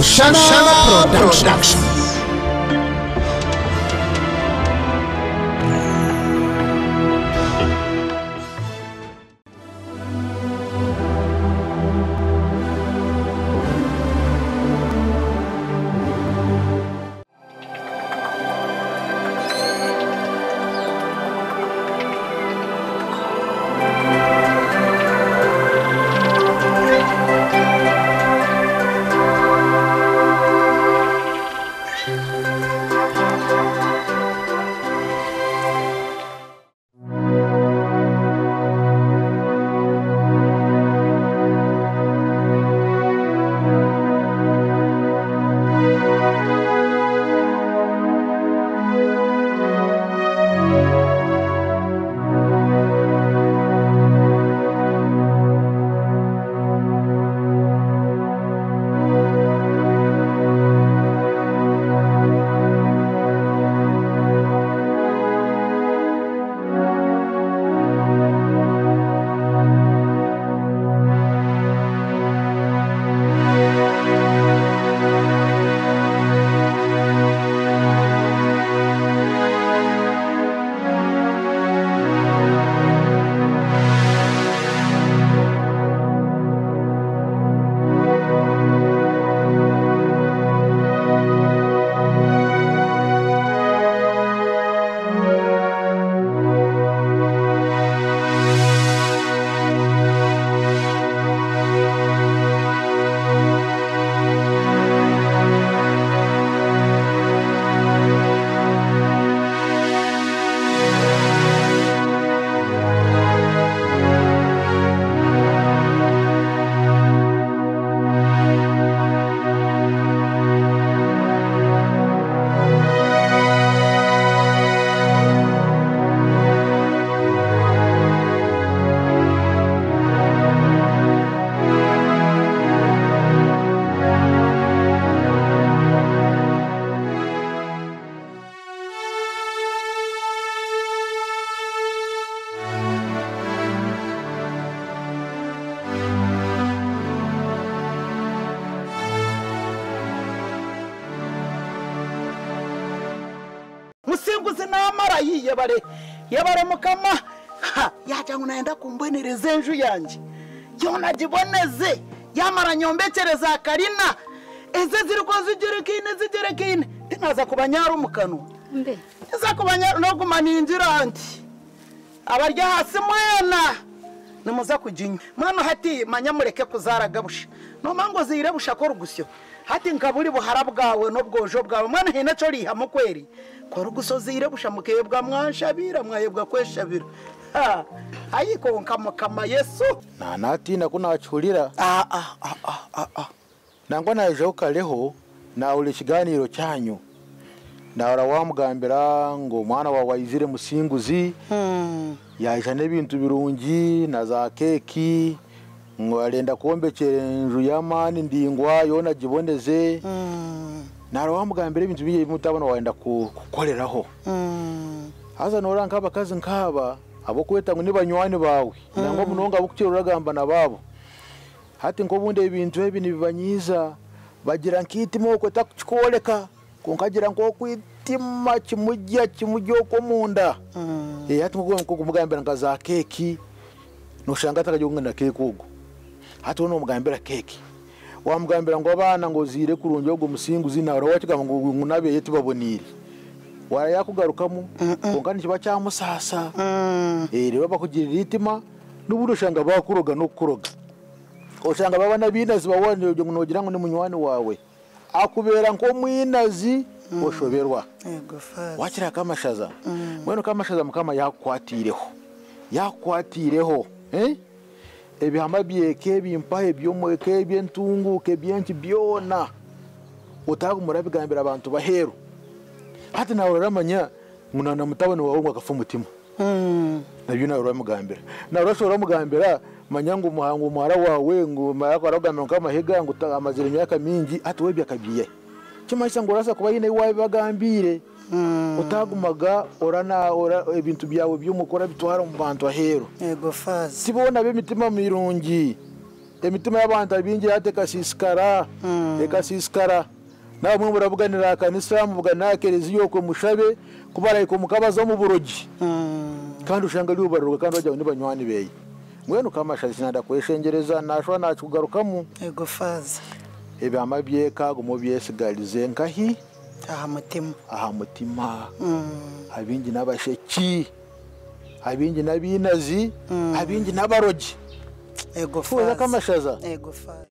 Sushana Production. Musinguzi namara yebare mukama yaje unaenda kumbwenereza enju yanjye yona giboneze yamara nyombekereza Karina eze ziriko zigerekine tinaza kubanyara umukano mbe iza kubanyara no gumaninjira anti abarya hasi mwena nimuza kujinya mwana hati manyamureke kuzaragabusha no mango zirebusha ko rugusyo hati nkaburi buhara bwawe no bwojo bwawe mwana hina cyo riha mukweri ko rugusozi irebusha mukebwa mwanshabira mwayebwa kweshabira ayiko nkamukama Yesu natina kunachulira nangwa naje ukaleho na ule kiganiro cyanyu naora wamugambira ngo mwana wa wayizire musinguzi yaje n'ibintu birungi na za keki ngo arenda kombekera enju yamani ndingwa yona giboneze naora wamugambira ibintu biye mutabona waenda kukoreraho haza nora nkaba kazi nkaba abo kweta ngo nibanywani bawe nangwa munonga bukiruragamba nababo hati ngo bunde ibintu ebi nibanyiza bagira nkitimo ko takukoleka konkagira ngo kwitima kimujyo ko munda hati ngo kumugambira ngaza keki no shanga atakaje ngana keki ugo hati no mugambira keki wamugambira ngo abana ngo zire kurunje ngo musinguzi nawe wakigamba ngo ngunabe yeti babonire wara yakugarukamo konkani kiba cyamusasa rero bakugirira itima n'ubundo shanga bakuroga no kuroga oshanga babana binazi bawone ngo nogira ngo ni munywani wawe akubera nko mwinazi oshoberwa yego fa wakira kamashaza mweno kamashaza mukama yakwatireho ebihama byeke bimpahe byomweke byentunguke byenki byona utagumura bigambira abantu baheru hati nawe uramanya munana mutabone wawe ngo akafu mutima nabyo nawe uramugambira nawe urashobora mugambira manyangu muhango muhara wawe ngo mayakaragamira nk'amahega ngo amazira imyaka mingi hati we byakabiye kimaisa ngo rasa kuba yine wawe bagambire utagumaga ora ibintu byawe by'umukora bitwara mu bantu ahero yego fazi sibona be mitima mirungi emitima y'abantu abingi yateka sisikara namwe muravuganira kanisa muvugana kereziyo ko mushabe kubara ko mukabaza mu burogi kandi ushanga liubaruka kandi bajya ni banywani beye mwenu kamashazi nanda kweshengereza nashwa nacugarukamo ego faza ebe amabyeka gumubyesigaalize nkahi aha mutima abingi n'abasheki abingi n'abinazi abingi n'abarogi ego faza kamashaza ego faza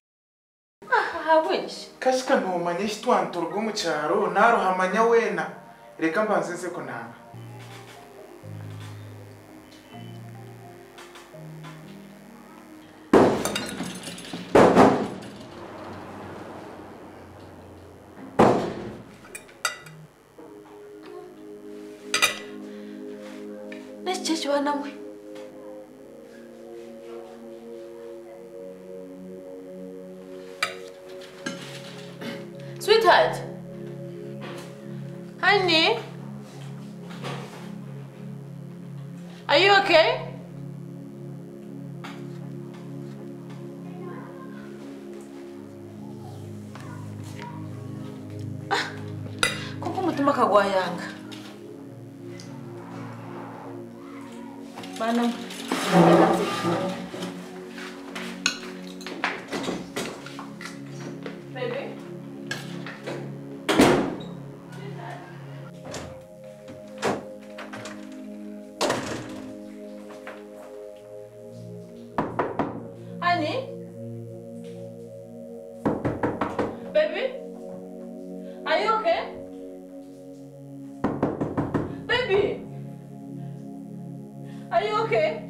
wenshi kashika ntumanye shitwanto rwo mu cyaro naruhamanya wena reka mbanze ko naba Nechchechi wanamwe Sweetheart. Honey. Are you okay? Kuko mutima kagwayanga. Bana. Baby. Honey? Baby? Are you okay? Baby? Are you okay?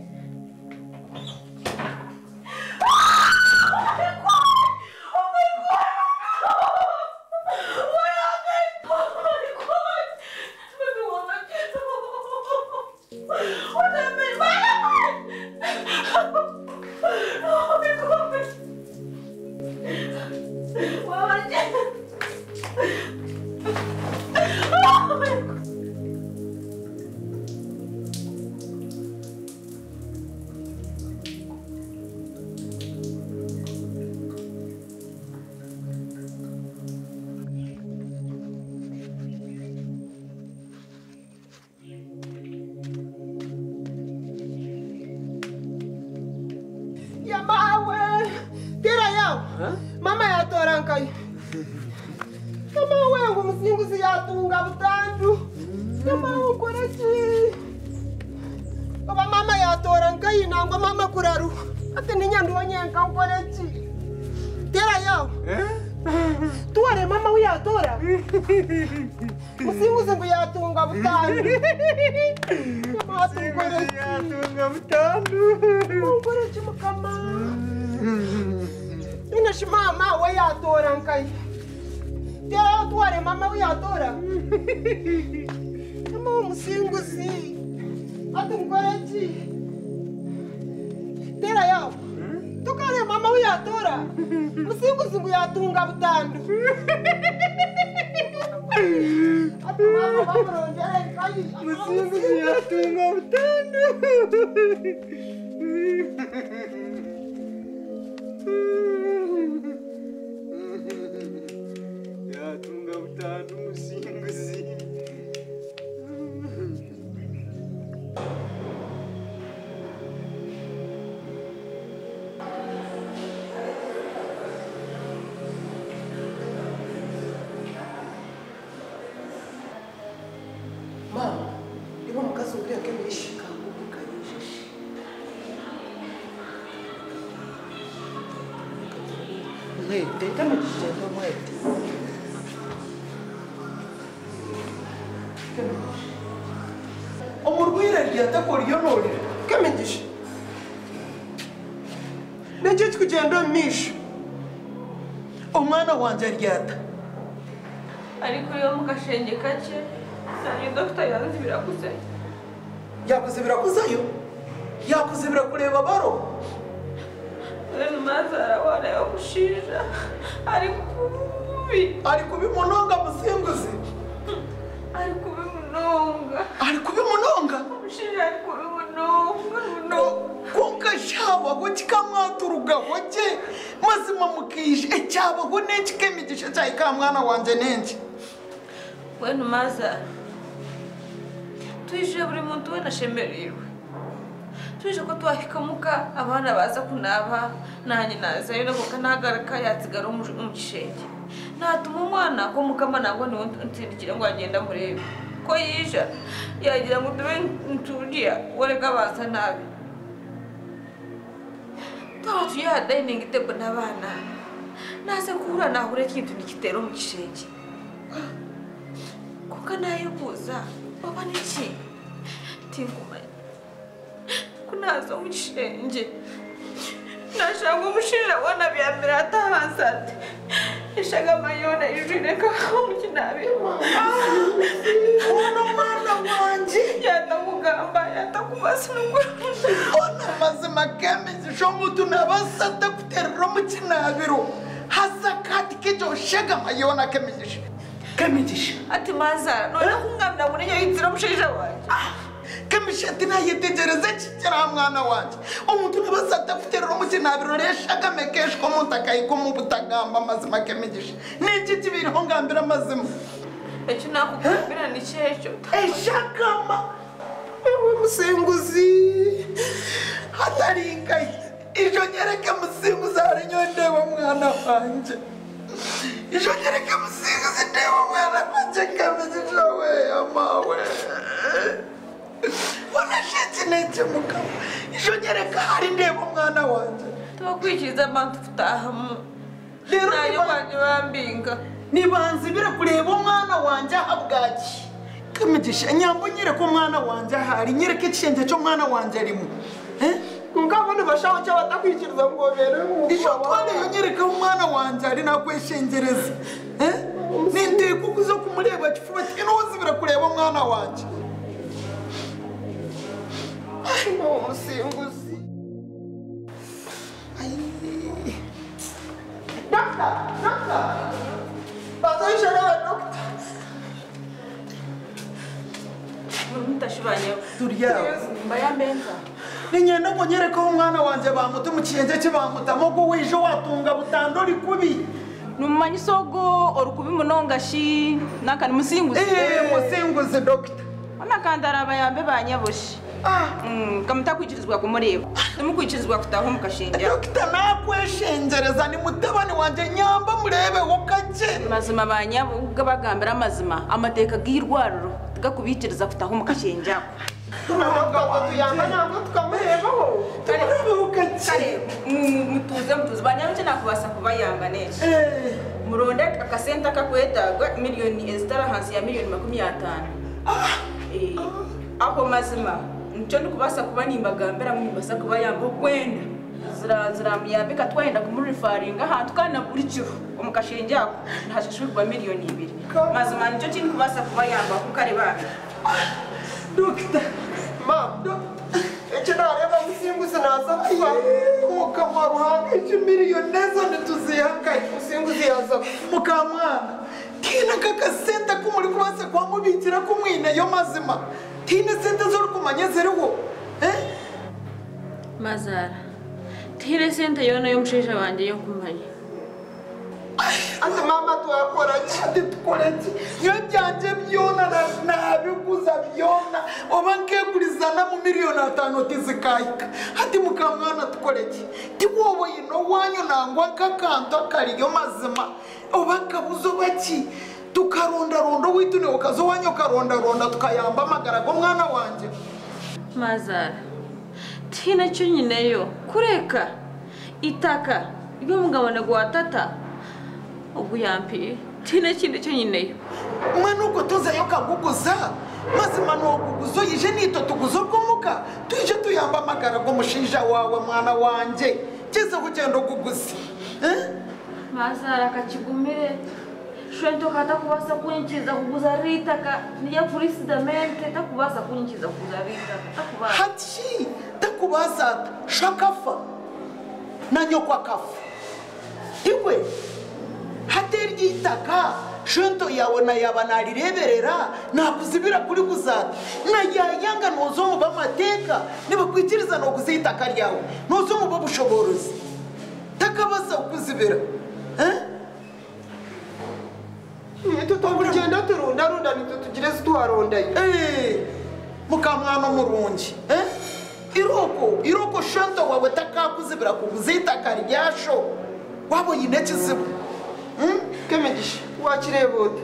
Mama ya torankai. Mama wangu msinguzi yatunga butandu. Mama ukoreki. Baba mama ya torankai nangwa mama kuraru. Ate ninyandu wanyenka ukoreki. Tera yao. Tuare mama uya tora. Msinguzi ngu yatunga butandu. Mama ukoreki. Yatunga butandu. Ukoreki mukama. Ina shimama we yatora nkai. Tera tuare mama we yatora. Mama musinguzi. Atu ngoreti. Tera yao. Tukare mama we yatora. Musinguzi ngu yatunga butandu. Atu mama bamurongera nkai. Musinguzi yatunga butandu. Yatunga butandu musinguzi. Mama, ibo mukazi uriya ke mwishika ukayijisha. Mwete kama kijendo mwete. Omurwire ryatakoriyo none. Kamengisha. Neje tukugenda misho. Omwana wanje ryata. Ariko yo mugashenge kake. Sari doctor yanzi birakuze. Yakuze birakuzayo. Yakuze birakureba baro. Rero mazara wala yo kushija. Ari kubi munonga musinguzi. Ari kubi munonga. Ari kubi munonga. Kushija ari kubi munonga. konka shabaho kikamwaturugaho cye mazima mukije ecyabaho n'iki kemigisha cyayi ka mwana wanje n'iki wenu Mazara tuje buri muntu we nashemererwe tuje ko twahikamuka abana baza kunaba nanye naza rero ko kanagaruka yatsigara mu gishenge natuma umwana ko mukama nangwa ni ntindikira ngo agenda murebe ko yija yagira ngo tube nturiya wareka basa nabi tatu ya dining table n'abana naze kuhura nahure kintu nikitero mu gishenge ko kanayo kuza baba niki tinkumanya kunaza mu gishenge nashanga umushirira wana byambira atahansate ishaga mayona ijireka umukinabe ono mwana wanje yatamugamba yatakubasa ono mazima kemizisho mutu nabasata kuterera mu kinabiro hasakati kijo shaga mayona kemizisha ati Mazara none kungamda muri yo inzira mushirira wanje kamishati nayitegereze kigera mwana wanje umuntu nabasata kuterera mu kinabiro reshaga mekeshko mutakayiko mu butagamba mazima kemigisha niki kibiriho ngambira mazima ecyo nakukubira ni cyecho eshakama ewe musinguzi hataringa ijo nyereke musinguzi ari nyondewe mwana wanje ijo nyereke musinguzi ndewe mwana wanje kemigisha we amawe wanashitse nece mukama ijo nyereka hari ndeba umwana wanje tubakwikiza abantu tutahamu rero nayo kwanje bambinga nibanze bira kureba umwana wanje ahabwaki kamigisha nyambo nyereka umwana wanje hari nyereka ikishenge cyo mwana wanje arimo ngabone bashaho cyo batakwikiriza ngo bere mu iyo twariyo nyereka umwana wanje ari nakweshengereza ninde kukuzo kumureba kifuba kinozi bira kureba umwana wanje umusinguzi Doctor bazoyishara doctor mutashibanye turiyawe mbayambenza ninyenda ngo nyereka umwana wanje bamuta mu kiyenge cye bamutamo go wije watunga butandori kubi numanyi sogo orukubi munongashi nakani musinguzi musinguzi doctor anakandara abayambe banyaboshi kamutakwicirizwa kumureba nimukwikirizwa kutaho mukashinja doctor nakweshengereza ni mutabani wanje nyamba murebeho kake mazima banyabo bagambira amazima amateka g'irwariro tugakubikiriza kutaho mukashinja tuyamba ntabwo tukamurebaho murebeho kake mutuze banyaboke nakubasa kubayanga neza muronde akasenta kakwetagwa miliyoni ezitara hansi ya miliyoni 50 aho mazima nicyo ndikubasa kuba nimbagambira mwimbasa kuba yamba kwenda ziramuyambika twenda kumurifaringa ahantu kana buri kiro omukashinge ako ntashashubirwa miliyoni 2 mazima nicyo kindi kubasa kuba yamba kukareba doctor icyo nareba musinguzi naza kuba mukamwaruhanga icyo miliyoni nezo ntituzihakaye musinguzi yaza mukamwana kina kakasenta kumuri kubase kwamubikira kumwineyo mazima tine sente zori kumanya ziriho Mazara tire sente yona y'umushesha wanje yo kumanya ati mama twakora ati tukoreki iyo byanje byona nabiguza byona oba nkegurizana mu miliyoni 5 tizikayika ati mukamwana tukoreki tiwobo yino wanyu nangwa kakanto kariyo mazima oba kabuzo baki tukarondaronda witune ukazo wanyu karondaronda tukayamba amagarago mwana wanje Mazara tina cyo nyineyo kureka itaka ibyo mugabane gwa tata ubuyampi tina kindi cyo nyineyo mwana uko tuzayo kaguguza mazima noguguzo yije nito tuguzo rwumuka tuje tuyamba amagarago mushinja wawe mwana wanje kize kugenda guguza Mazara kakigumire shwento katakubasa kunyinchiza kuguza ritaka niya presidamente takubasa kunyinchiza kuguza ritaka takubasa hati takubasa shakafa nanyo kwa kafa iwe hateryi itaka shento yawe na yaba narireberera nakuzibira kuri guzata na yayanga nozo mu bamateka nibakwikiriza no kuzitaka ryawe nozo mu babushoborozi takabaza kuzibira tutagenda turunda nitutugire zituharondaye mukamwana murungi iroko shento wawe takakuzibira kuzitaka ryasho wabo yinekizibu Kemigisha wakirebota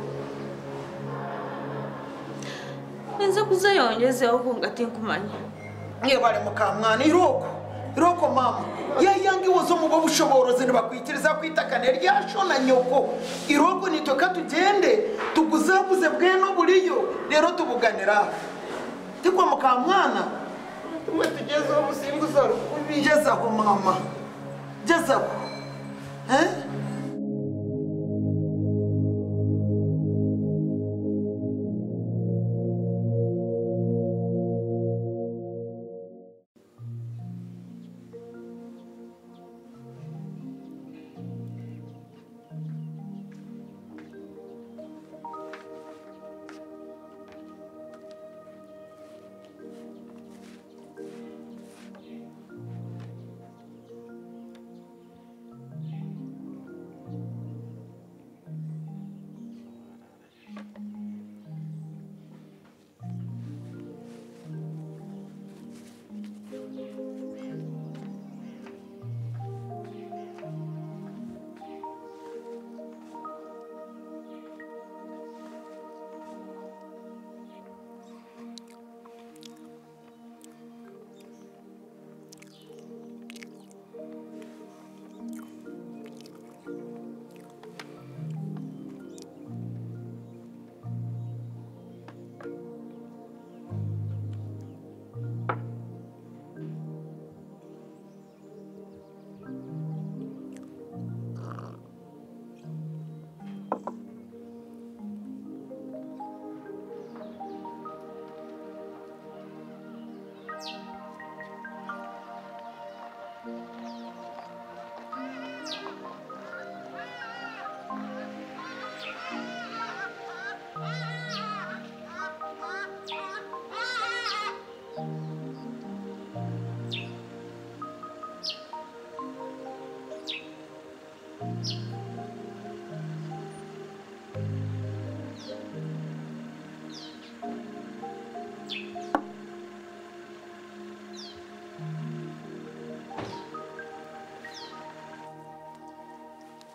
Nze kuzayongezeho kungati nkumanya Nyebare mukamwana iroko mama yayangi wozo mu babushoborozi nibakwikiriza kwitakane ryasho na nyoko iroko nitoka tugende tuguzabuze bweno buriyo rero tubuganira tikwa mukamwana tumwe tugezeho musimbuza rukubi gezaho mama gezaho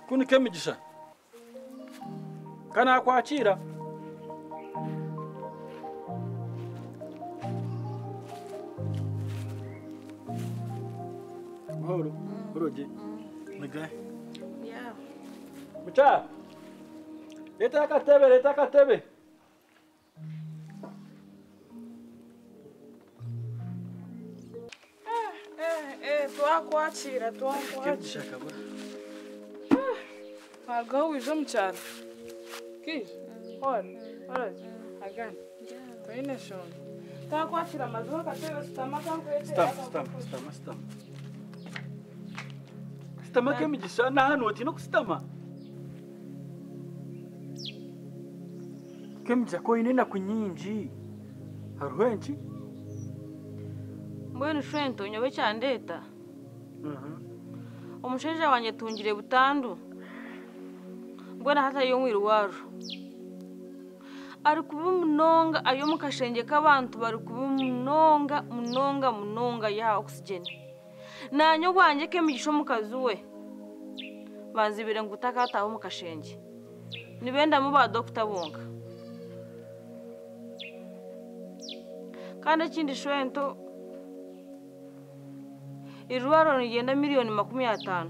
Kuni Kemigisha kana kwakira Mahoro uroje Nagaye Mucha leta katebe twakwakira Kemigisha kaba Ntabwo wije mu cyaro kije oraje agana twine shon twakwakira amazu akatebe sitama Sitama Kemigisha na hano ati no kusitama Kemigisha ko inena kunyinji haruhenji Mbwenu shwento nyobe cyandeta Umusheje wanje tungire butandu Mbwena hata yomwira waru ari kubimunonga ayo mukashenge k'abantu bari kubimunonga ya oxygen nanyo bwanje Kemigisha mukazi we banzibire ngo utakataho mukashenge nibenda mu ba Dr. Bunga kandi kindi shwento irwaro nigenda miliyoni 50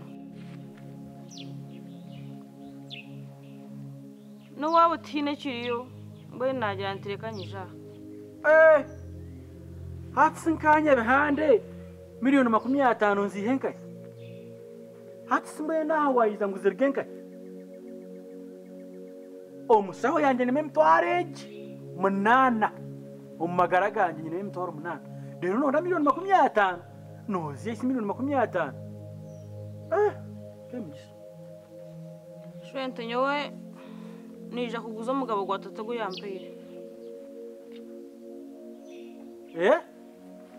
no wabo tine kiriyo mbe nagira ntirekanyija hatsinkanya behande miliyoni 50 nzihenkaye hatsimbe na wayiza nguzirgenkaye omusaho yanje nime mtwareji munana ummagaraganje nyine mtwaro munana rero nona miliyoni 50 nozi isi miliyoni 50 Kemigisha shwento nyowe nije kuguza umugabo gwa Tatogo yambire.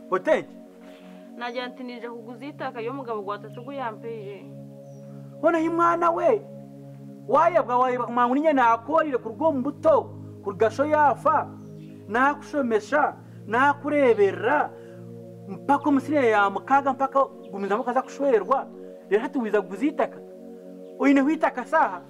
Potenge Nagira nti nije kuguza itaka yo mugabo gwa Tatogo yambire. Bona himwana we wayabwa kumanguninya nakorire ku rwombuto ku gasho yafa nakushomesha nakurebera mpaka umusire ya mukaga mpaka gumiza mukaza kushwerwa rero hatuwiza kuguzitaka oyine witaka saha